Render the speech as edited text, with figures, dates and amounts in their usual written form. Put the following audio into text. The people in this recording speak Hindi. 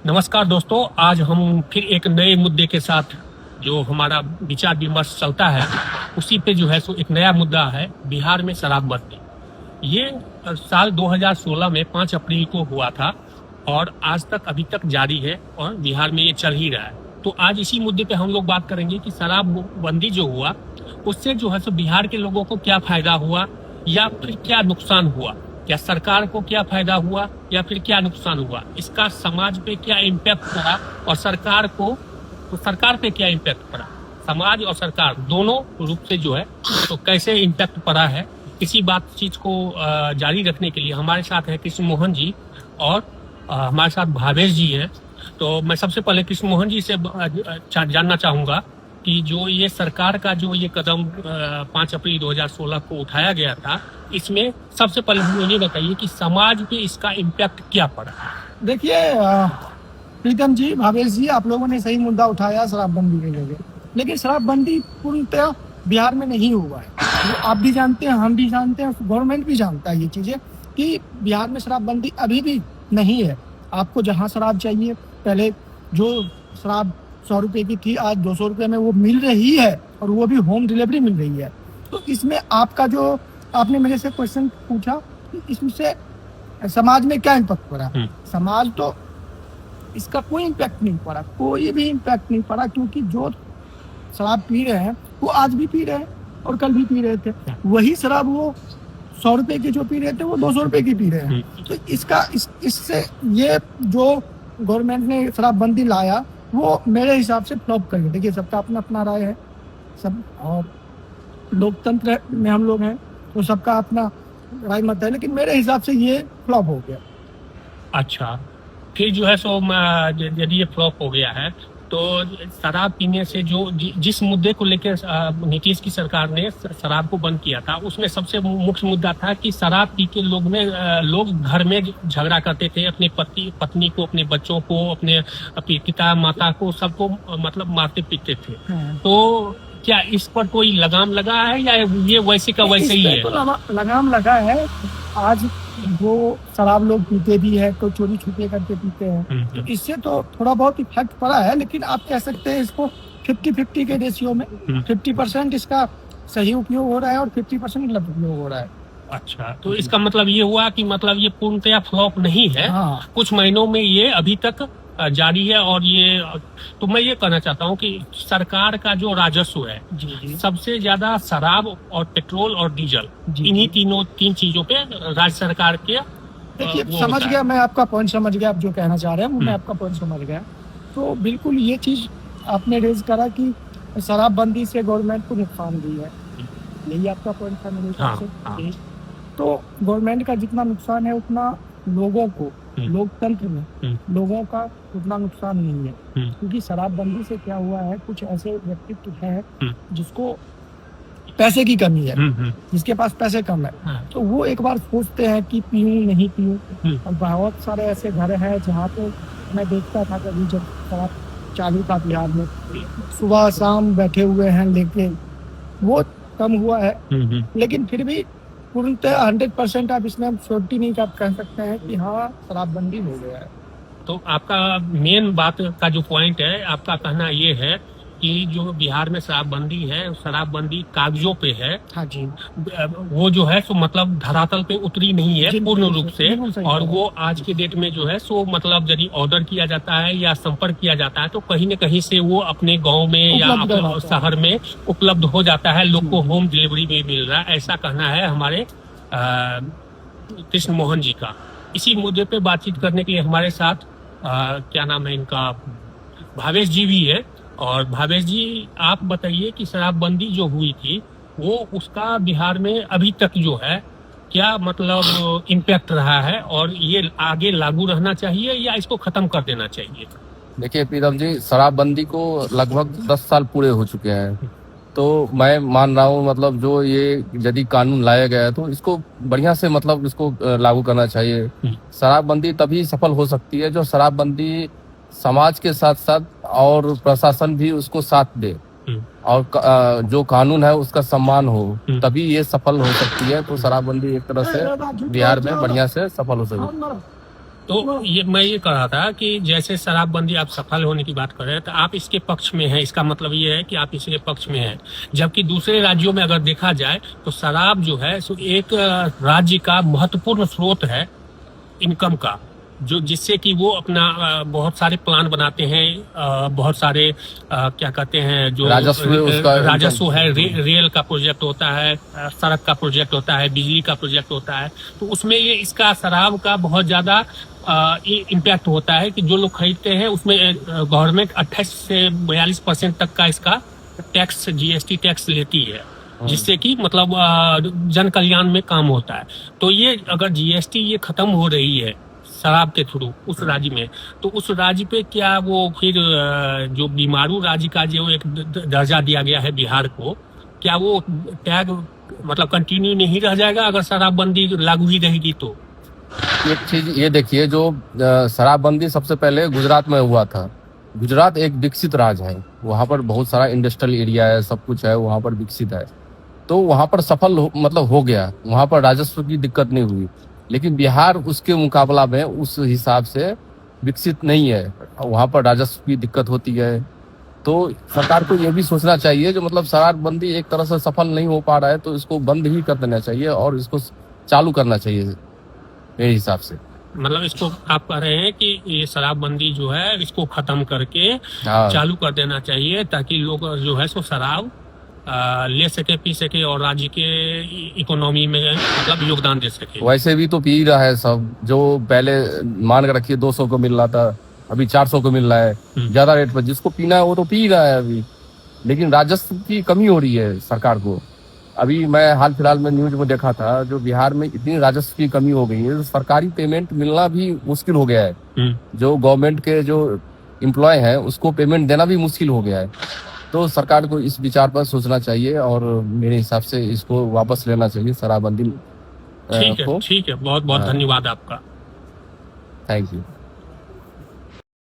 नमस्कार दोस्तों, आज हम फिर एक नए मुद्दे के साथ जो हमारा विचार विमर्श चलता है उसी पे जो है सो एक नया मुद्दा है बिहार में शराबबंदी। ये साल 2016 में 5 अप्रैल को हुआ था और आज तक अभी तक जारी है और बिहार में ये चल ही रहा है। तो आज इसी मुद्दे पे हम लोग बात करेंगे कि शराबबंदी जो हुआ उससे जो है सो बिहार के लोगों को क्या फायदा हुआ या फिर क्या नुकसान हुआ, क्या सरकार को क्या फायदा हुआ या फिर क्या नुकसान हुआ, इसका समाज पे क्या इम्पैक्ट पड़ा और सरकार पे क्या इम्पैक्ट पड़ा, समाज और सरकार दोनों रूप से जो है तो कैसे इम्पैक्ट पड़ा है। इसी बातचीत को जारी रखने के लिए हमारे साथ है कृष्ण मोहन जी और हमारे साथ भावेश जी हैं। तो मैं सबसे पहले कृष्ण मोहन जी से जानना चाहूंगा कि जो ये सरकार का जो ये कदम 5 अप्रैल 2016 को उठाया गया था, इसमें सबसे पहले हमें ये बताइए कि समाज पे इसका इम्पैक्ट क्या पड़ा। देखिए प्रीतम जी, भावेश जी, आप लोगों ने सही मुद्दा उठाया शराबबंदी के लिए, लेकिन शराबबंदी पूर्णतः बिहार में नहीं हुआ है। तो आप भी जानते हैं, हम भी जानते हैं, गवर्नमेंट भी जानता है ये चीज़ें कि बिहार में शराबबंदी अभी भी नहीं है। आपको जहाँ शराब चाहिए, पहले जो शराब 100 रुपये की थी आज 200 रुपये में वो मिल रही है और वो भी होम डिलीवरी मिल रही है। तो इसमें आपका जो आपने मेरे से क्वेश्चन पूछा कि इसमें समाज में क्या इम्पैक्ट पड़ा, समाज तो इसका कोई इम्पैक्ट नहीं पड़ा, कोई भी इम्पैक्ट नहीं पड़ा, क्योंकि जो शराब पी रहे हैं वो आज भी पी रहे हैं और कल भी पी रहे थे। वही शराब वो 100 रुपये की जो पी रहे थे वो 200 रुपये की पी रहे हैं। तो इससे ये जो गवर्नमेंट ने शराबबंदी लाया वो मेरे हिसाब से फ्लॉप करिए। देखिए, सबका अपना अपना राय है, सब और लोकतंत्र में हम लोग हैं तो सबका अपना राय मत है, लेकिन मेरे हिसाब से ये फ्लॉप हो गया। अच्छा, फिर जो है सो यदि ये फ्लॉप हो गया है तो शराब पीने से जो जिस मुद्दे को लेकर नीतीश की सरकार ने शराब को बंद किया था, उसमें सबसे मुख्य मुद्दा था कि शराब पी के लोग घर में झगड़ा करते थे, अपने पत्नी को, अपने बच्चों को, अपने पिता माता को, सबको मतलब मारते पीटते थे। तो क्या इस पर कोई लगाम लगा है या ये वैसे का वैसे ही है? तो लगाम लगा है। आज वो शराब लोग पीते भी है तो चोरी छुपे करके पीते हैं, तो इससे तो थोड़ा बहुत इफेक्ट पड़ा है। लेकिन आप कह सकते हैं इसको 50-50 के रेशियो में 50% इसका सही उपयोग हो रहा है और 50% गलत उपयोग हो रहा है। अच्छा, तो इसका मतलब ये हुआ कि मतलब ये पूर्णतया फ्लॉप नहीं है। हाँ। कुछ महीनों में ये अभी तक जारी है और ये तो मैं ये कहना चाहता हूँ कि सरकार का जो राजस्व है जी। सबसे ज्यादा शराब और पेट्रोल और डीजल, इन्हीं तीन चीजों पे राज्य सरकार के देखिए, समझ गया, मैं आपका पॉइंट समझ गया, आप जो कहना चाह रहे हैं मैं आपका पॉइंट समझ गया। तो बिल्कुल ये चीज आपने रेज करा कि शराबबंदी से गवर्नमेंट को नुकसान भी है, यही आपका पॉइंट था मेरे हिसाब से। तो गवर्नमेंट का जितना नुकसान है उतना लोगों को, लोकतंत्र में लोगों का उतना नुकसान नहीं है, क्योंकि शराबबंदी से क्या हुआ है, कुछ ऐसे व्यक्तित्व है जिसको पैसे की कमी है, जिसके पास पैसे कम है, तो वो एक बार सोचते हैं कि पीऊं नहीं पीऊं। और बहुत सारे ऐसे घर हैं जहाँ पे मैं देखता था कभी जब शराब चालू था बिहार में, सुबह शाम बैठे हुए हैं लेके, वो कम हुआ है। लेकिन फिर भी पूर्णतः 100% आप इसमें हम श्योरिटी नहीं कह सकते हैं कि हाँ शराबबंदी हो गया है। तो आपका मेन बात का जो पॉइंट है, आपका कहना ये है कि जो बिहार में शराबबंदी है, शराबबंदी कागजों पे है। हाँ जी। वो जो है सो मतलब धरातल पे उतरी नहीं है पूर्ण रूप से, और वो आज के डेट में जो है सो मतलब यदि ऑर्डर किया जाता है या संपर्क किया जाता है तो कहीं न कहीं से वो अपने गांव में या अपने शहर में उपलब्ध हो जाता है, लोग को होम डिलीवरी में मिल रहा है, ऐसा कहना है हमारे कृष्ण मोहन जी का। इसी मुद्दे पे बातचीत करने के लिए हमारे साथ क्या नाम है इनका, भावेश जी भी है। और भावेश जी, आप बताइए कि शराबबंदी जो हुई थी वो उसका बिहार में अभी तक जो है क्या मतलब इम्पैक्ट रहा है और ये आगे लागू रहना चाहिए या इसको खत्म कर देना चाहिए? देखिए प्रीतम जी, शराबबंदी को लगभग 10 साल पूरे हो चुके हैं, तो मैं मान रहा हूँ मतलब जो ये यदि कानून लाया गया है तो इसको बढ़िया से मतलब इसको लागू करना चाहिए। शराबबंदी तभी सफल हो सकती है जो शराबबंदी समाज के साथ साथ और प्रशासन भी उसको साथ दे और जो कानून है उसका सम्मान हो, तभी ये सफल हो सकती है। तो शराबबंदी एक तरह से बिहार में बढ़िया से सफल हो सकती है। तो ये मैं ये कह रहा था कि जैसे शराबबंदी आप सफल होने की बात कर रहे हैं, तो आप इसके पक्ष में हैं, इसका मतलब ये है कि आप इसके पक्ष में हैं। जबकि दूसरे राज्यों में अगर देखा जाए तो शराब जो है सो एक राज्य का महत्वपूर्ण स्रोत है इनकम का, जो जिससे कि वो अपना बहुत सारे प्लान बनाते हैं, बहुत सारे क्या कहते हैं जो राजस्व है, रेल का प्रोजेक्ट होता है, सड़क का प्रोजेक्ट होता है, बिजली का प्रोजेक्ट होता है, तो उसमें ये इसका शराब का बहुत ज्यादा इम्पैक्ट होता है कि जो लोग खरीदते हैं उसमें गवर्नमेंट 28 से 42% तक का इसका टैक्स, जीएसटी टैक्स लेती है, जिससे कि मतलब जन कल्याण में काम होता है। तो ये अगर जीएसटी ये खत्म हो रही है शराब के थ्रू उस राज्य में, तो उस राज्य पे क्या वो फिर जो बीमारू राज्य का जो एक दर्जा दिया गया है बिहार को, क्या वो टैग मतलब कंटिन्यू नहीं रह जाएगा अगर शराबबंदी लागू ही रहेगी? तो एक चीज ये देखिए, जो शराबबंदी सबसे पहले गुजरात में हुआ था। गुजरात एक विकसित राज्य है, वहाँ पर बहुत सारा इंडस्ट्रियल एरिया है, सब कुछ है, वहाँ पर विकसित है, तो वहाँ पर सफल मतलब हो गया, वहाँ पर राजस्व की दिक्कत नहीं हुई। लेकिन बिहार उसके मुकाबला में उस हिसाब से विकसित नहीं है, वहाँ पर राजस्व की दिक्कत होती है। तो सरकार को ये भी सोचना चाहिए, जो मतलब शराबबंदी एक तरह से सफल नहीं हो पा रहा है तो इसको बंद ही कर देना चाहिए और इसको चालू करना चाहिए मेरे हिसाब से। मतलब इसको आप कह रहे हैं कि ये शराबबंदी जो है इसको खत्म करके हाँ, चालू कर देना चाहिए, ताकि लोग जो है सो शराब ले सके, पी सके और राज्य के इकोनॉमी में मतलब योगदान दे सके। वैसे भी तो पी रहा है सब, जो पहले मान कर रखिए 200 को मिल रहा था, अभी 400 को मिल रहा है ज्यादा रेट पर। जिसको पीना है वो तो पी रहा है अभी, लेकिन राजस्व की कमी हो रही है सरकार को। अभी मैं हाल फिलहाल में न्यूज में देखा था, जो बिहार में इतनी राजस्व की कमी हो गई है, सरकारी पेमेंट मिलना भी मुश्किल हो गया है। जो गवर्नमेंट के जो एम्प्लॉय है उसको पेमेंट देना भी मुश्किल हो गया है। तो सरकार को इस विचार पर सोचना चाहिए और मेरे हिसाब से इसको वापस लेना चाहिए शराबबंदी को। ठीक है, बहुत बहुत धन्यवाद आपका। Thank you.